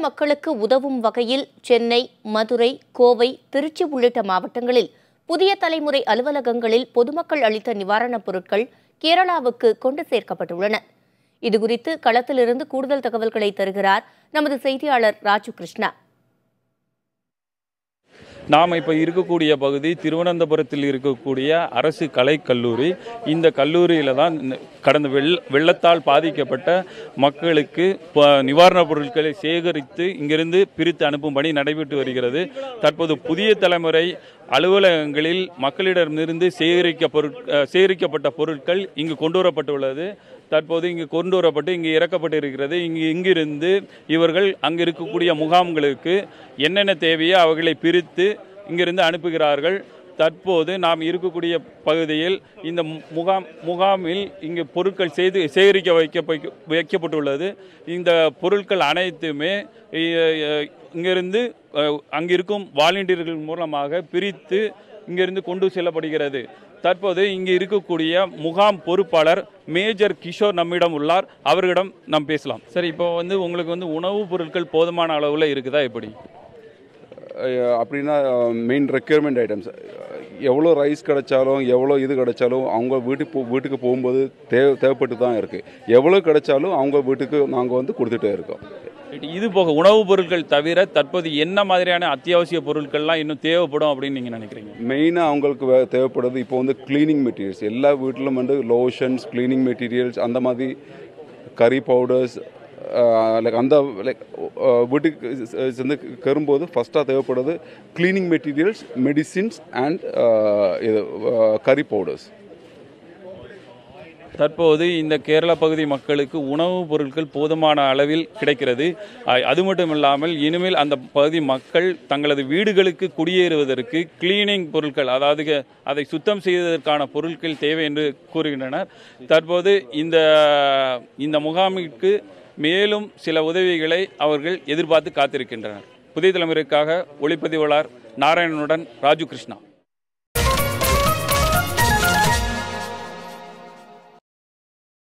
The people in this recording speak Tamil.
மக்களுக்கு உதவும் வகையில் சென்னை, மதுரை, கோவை, திருச்சி உள்ளிட்ட மாவட்டங்களில் புதிய தலைமுறை அலுவலகங்களில் பொதுமக்கள் அளித்த நிவாரணப் பொருட்கள் கேரளாவுக்கு கொண்டு சேர்க்கப்பட்டுள்ளன. இதுகுறித்து களத்திலிருந்து கூடுதல் தகவல்களை தருகிறார் நமது செய்தியாளர் ராஜு கிருஷ்ணா. நாம் இப்போ இருக்கக்கூடிய பகுதி திருவனந்தபுரத்தில் இருக்கக்கூடிய அரசு கலைக்கல்லூரி. இந்த கல்லூரியில் தான் கடந்த வெள்ளத்தால் பாதிக்கப்பட்ட மக்களுக்கு நிவாரணப் பொருட்களை சேகரித்து இங்கிருந்து பிரித்து அனுப்பும் பணி நடைபெற்று வருகிறது. தற்போது புதிய தலைமுறை அலுவலகங்களில் மக்களிடமிருந்து சேகரிக்கப்பட்ட பொருட்கள் இங்கு கொண்டு வரப்பட்டுள்ளது. தற்போது இங்கு கொண்டு வரப்பட்டு இங்கு இறக்கப்பட்டு இருக்கிறது. இங்கிருந்து இவர்கள் அங்கு இருக்கக்கூடிய முகாம்களுக்கு என்னென்ன தேவையோ அவர்களை பிரித்து இங்கிருந்து அனுப்புகிறார்கள். தற்போது நாம் இருக்கக்கூடிய பகுதியில் இந்த முகாமில் இங்கு பொருட்கள் சேகரிக்க வைக்கப்பட்டுள்ளது. இந்த பொருட்கள் அனைத்துமே இங்கிருந்து அங்கிருக்கும் வாலண்டியர்கள் மூலமாக பிரித்து இங்கிருந்து கொண்டு செல்லப்படுகிறது. தற்போது இங்கு இருக்கக்கூடிய முகாம் பொறுப்பாளர் மேஜர் கிஷோர் நம்மிடம் உள்ளார். அவர்களிடம் நாம் பேசலாம். சரி, இப்போ உங்களுக்கு உணவுப் பொருட்கள் போதுமான அளவில் இருக்குதா? எப்படி அப்படின்னா மெயின் ரெக்யர்மெண்ட் ஐட்டம்ஸ் எவ்வளோ ரைஸ் கிடைச்சாலும் எவ்வளோ இது கிடைச்சாலும் அவங்க வீட்டுக்கு போகும்போது தேவைப்பட்டு தான் இருக்குது. எவ்வளோ கிடைச்சாலும் அவங்க வீட்டுக்கு நாங்கள் கொடுத்துட்டே இருக்கோம். இது போக உணவுப் பொருட்கள் தவிர தற்போது என்ன மாதிரியான அத்தியாவசிய பொருட்கள்லாம் இன்னும் தேவைப்படும் அப்படின்னு நீங்கள் நினைக்கிறீங்க? மெயினாக அவங்களுக்கு தேவைப்படுறது இப்போ கிளீனிங் மெட்டீரியல்ஸ். எல்லா வீட்டிலும் லோஷன்ஸ், கிளீனிங் மெட்டீரியல்ஸ், அந்த மாதிரி கறி பவுடர்ஸ், அந்த வீட்டுக்கு கரும்போது ஃபஸ்ட்டாக தேவைப்படுறது கிளீனிங் மெட்டீரியல்ஸ், மெடிசின்ஸ் அண்ட் கறி பவுடர்ஸ். தற்போது இந்த கேரள பகுதி மக்களுக்கு உணவுப் பொருட்கள் போதுமான அளவில் கிடைக்கிறது. அது மட்டும் இல்லாமல் இனிமேல் அந்த பகுதி மக்கள் தங்களது வீடுகளுக்கு குடியேறுவதற்கு கிளீனிங் பொருட்கள், அதாவது அதை சுத்தம் செய்வதற்கான பொருட்கள் தேவை என்று கூறுகின்றனர். தற்போது இந்த முகாமிற்கு மேலும் சில உதவிகளை அவர்கள் எதிர்பார்த்து காத்திருக்கின்றனர். புதிய தலைமுறைக்காக ஒளிப்பதிவாளர் நாராயணனுடன் ராஜு கிருஷ்ணா.